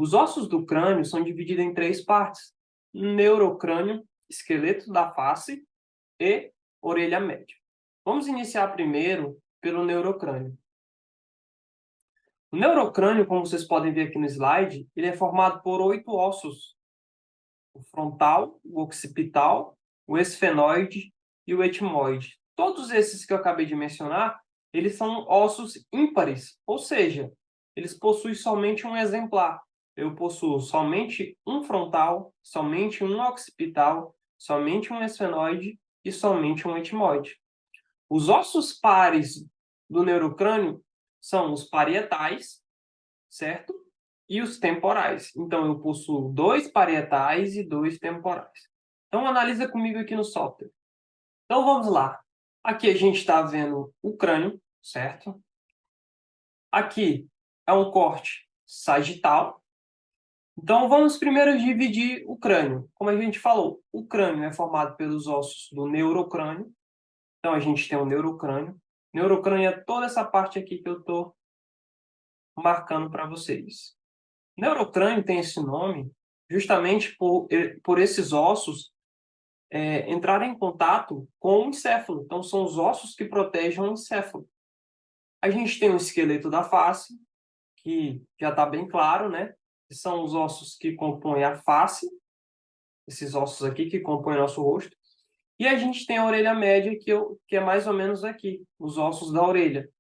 Os ossos do crânio são divididos em 3 partes: neurocrânio, esqueleto da face e orelha média. Vamos iniciar primeiro pelo neurocrânio. O neurocrânio, como vocês podem ver aqui no slide, ele é formado por 8 ossos: o frontal, o occipital, o esfenoide e o etmoide. Todos esses que eu acabei de mencionar, eles são ossos ímpares, ou seja, eles possuem somente um exemplar. Eu possuo somente um frontal, somente um occipital, somente um esfenoide e somente um etmoide. Os ossos pares do neurocrânio são os parietais, certo? E os temporais. Então, eu possuo 2 parietais e 2 temporais. Então, analisa comigo aqui no software. Então, vamos lá. Aqui a gente está vendo o crânio, certo? Aqui é um corte sagital. Então, vamos primeiro dividir o crânio. Como a gente falou, o crânio é formado pelos ossos do neurocrânio. Então, a gente tem o neurocrânio. Neurocrânio é toda essa parte aqui que eu estou marcando para vocês. Neurocrânio tem esse nome justamente por esses ossos entrarem em contato com o encéfalo. Então, são os ossos que protegem o encéfalo. A gente tem o esqueleto da face, que já está bem claro, né? Que são os ossos que compõem a face, esses ossos aqui que compõem nosso rosto. E a gente tem a orelha média, que é mais ou menos aqui, os ossos da orelha.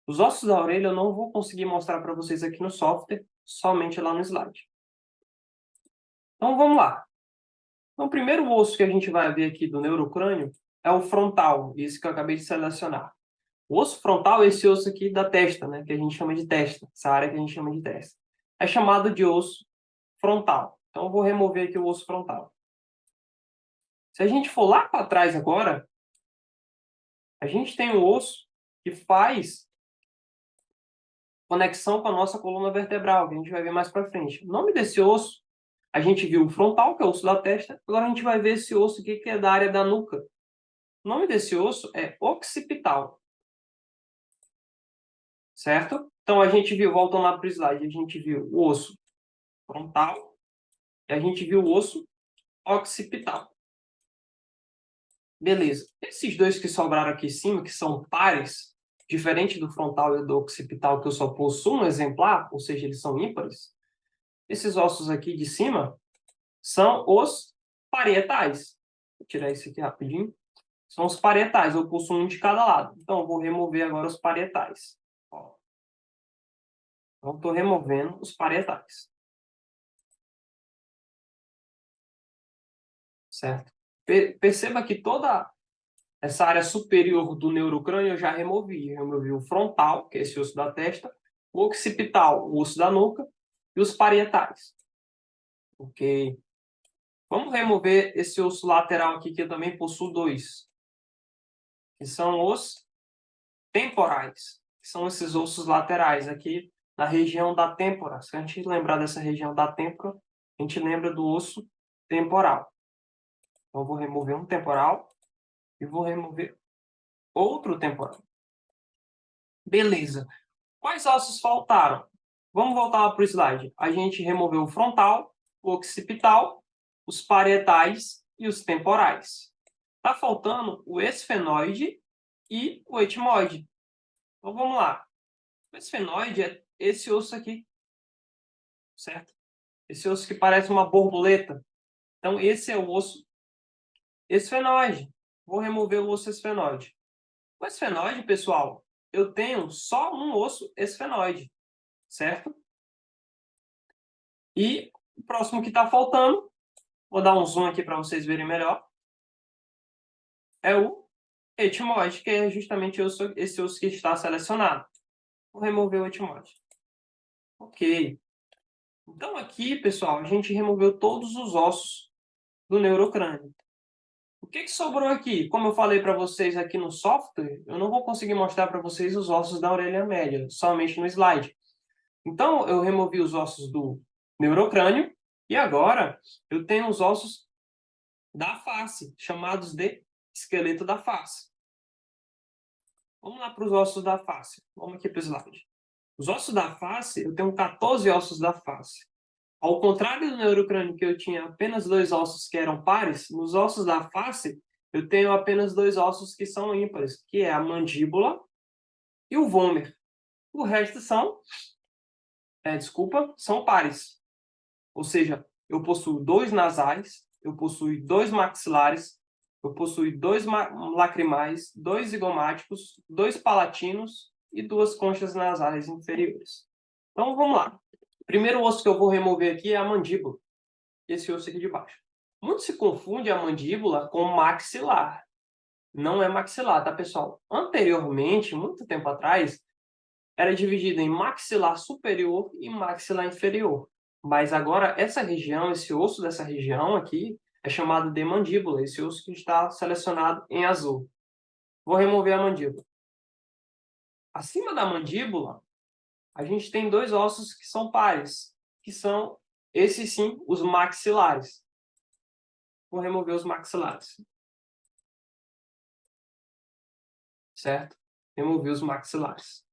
Os ossos da orelha eu não vou conseguir mostrar para vocês aqui no software, somente lá no slide. Então, vamos lá. Então, o primeiro osso que a gente vai ver aqui do neurocrânio é o frontal, esse que eu acabei de selecionar. O osso frontal é esse osso aqui da testa, né, que a gente chama de testa, essa área que a gente chama de testa. É chamado de osso frontal. Então, eu vou remover aqui o osso frontal. Se a gente for lá para trás agora, a gente tem um osso que faz conexão com a nossa coluna vertebral, que a gente vai ver mais para frente. O nome desse osso, a gente viu o frontal, que é o osso da testa, agora a gente vai ver esse osso aqui, que é da área da nuca. O nome desse osso é occipital, certo? Então, a gente viu, voltando lá para o slide, a gente viu o osso frontal e a gente viu o osso occipital. Beleza. Esses dois que sobraram aqui em cima, que são pares, diferente do frontal e do occipital, que eu só possuo um exemplar, ou seja, eles são ímpares, esses ossos aqui de cima são os parietais. Vou tirar isso aqui rapidinho. São os parietais, eu possuo um de cada lado. Então, eu vou remover agora os parietais. Ó. Então, estou removendo os parietais. Certo? Perceba que toda essa área superior do neurocrânio eu já removi. Eu removi o frontal, que é esse osso da testa, o occipital, o osso da nuca, e os parietais. Ok? Vamos remover esse osso lateral aqui, que eu também possuo 2, que são os temporais, que são esses ossos laterais aqui na região da têmpora. Se a gente lembrar dessa região da têmpora, a gente lembra do osso temporal. Então, eu vou remover um temporal e vou remover outro temporal. Beleza. Quais ossos faltaram? Vamos voltar lá para o slide. A gente removeu o frontal, o occipital, os parietais e os temporais. Está faltando o esfenoide e o etmoide. Então, vamos lá. O esfenoide é esse osso aqui, certo? Esse osso que parece uma borboleta. Então, esse é o osso esfenoide. Vou remover o osso esfenoide. O esfenoide, pessoal, eu tenho só um osso esfenoide, certo? E o próximo que está faltando, vou dar um zoom aqui para vocês verem melhor, é o etmoide, que é justamente esse osso que está selecionado. Vou remover o etmoide. Ok. Então aqui, pessoal, a gente removeu todos os ossos do neurocrânio. O que sobrou aqui? Como eu falei para vocês aqui no software, eu não vou conseguir mostrar para vocês os ossos da orelha média, somente no slide. Então, eu removi os ossos do neurocrânio e agora eu tenho os ossos da face, chamados de esqueleto da face. Vamos lá para os ossos da face. Vamos aqui para o slide. Os ossos da face, eu tenho 14 ossos da face. Ao contrário do neurocrânio, que eu tinha apenas 2 ossos que eram pares, nos ossos da face, eu tenho apenas 2 ossos que são ímpares, que é a mandíbula e o vômer. O resto são pares. Ou seja, eu possuo 2 nasais, eu possuo 2 maxilares, eu possuo 2 lacrimais, 2 zigomáticos, 2 palatinos e 2 conchas nasais inferiores. Então, vamos lá. O primeiro osso que eu vou remover aqui é a mandíbula. Esse osso aqui de baixo. Muito se confunde a mandíbula com maxilar. Não é maxilar, tá, pessoal? Anteriormente, muito tempo atrás, era dividida em maxilar superior e maxilar inferior. Mas agora, essa região, esse osso dessa região aqui, é chamado de mandíbula, esse osso que está selecionado em azul. Vou remover a mandíbula. Acima da mandíbula, a gente tem 2 ossos que são pares, que são, esses sim, os maxilares. Vou remover os maxilares. Certo? Removi os maxilares.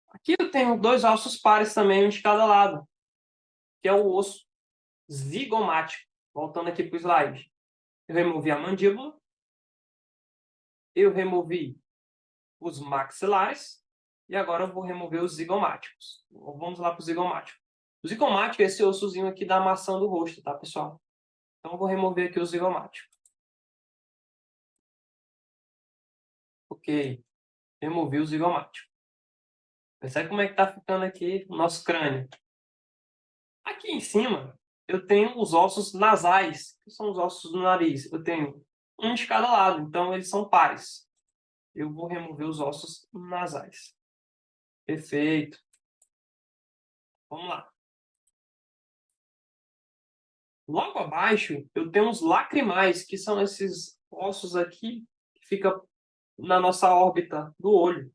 Aqui eu tenho 2 ossos pares também, um de cada lado, que é o osso zigomático. Voltando aqui para o slide. Eu removi a mandíbula, eu removi os maxilares, e agora eu vou remover os zigomáticos. Vamos lá para o zigomático. O zigomático é esse ossozinho aqui da maçã do rosto, tá, pessoal? Então eu vou remover aqui o zigomático. Ok, removi o zigomático. Percebe como é que está ficando aqui o nosso crânio? Aqui em cima, eu tenho os ossos nasais, que são os ossos do nariz. Eu tenho um de cada lado, então eles são pares. Eu vou remover os ossos nasais. Perfeito. Vamos lá. Logo abaixo, eu tenho os lacrimais, que são esses ossos aqui que ficam na nossa órbita do olho.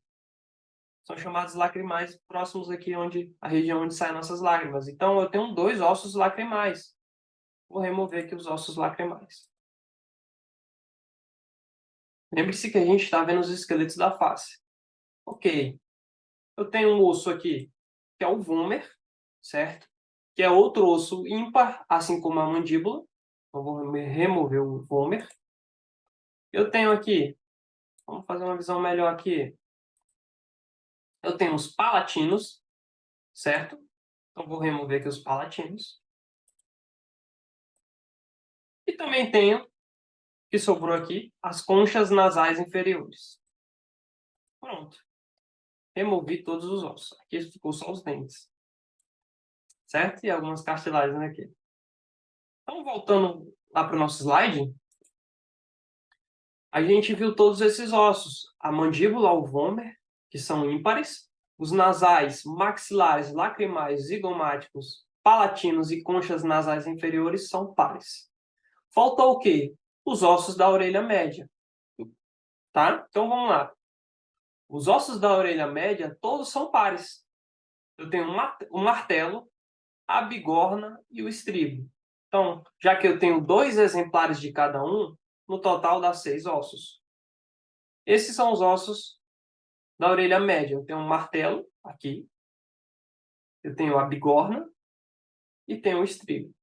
São chamados lacrimais, próximos aqui onde a região onde saem nossas lágrimas. Então, eu tenho 2 ossos lacrimais. Vou remover aqui os ossos lacrimais. Lembre-se que a gente está vendo os esqueletos da face. Ok. Eu tenho um osso aqui, que é o vômer, certo? Que é outro osso ímpar, assim como a mandíbula. Então, vou remover o vômer. Eu tenho aqui, vamos fazer uma visão melhor aqui. Eu tenho os palatinos, certo? Então, vou remover aqui os palatinos. E também tenho, que sobrou aqui, as conchas nasais inferiores. Pronto. Removi todos os ossos. Aqui ficou só os dentes. Certo? E algumas cartilagens aqui. Então, voltando lá para o nosso slide, a gente viu todos esses ossos. A mandíbula, o vômer, que são ímpares. Os nasais, maxilares, lacrimais, zigomáticos, palatinos e conchas nasais inferiores são pares. Faltou o quê? Os ossos da orelha média. Tá? Então, vamos lá. Os ossos da orelha média, todos são pares. Eu tenho o martelo, a bigorna e o estribo. Então, já que eu tenho 2 exemplares de cada um, no total dá 6 ossos. Esses são os ossos da orelha média. Eu tenho um martelo aqui, eu tenho a bigorna e tenho o estribo.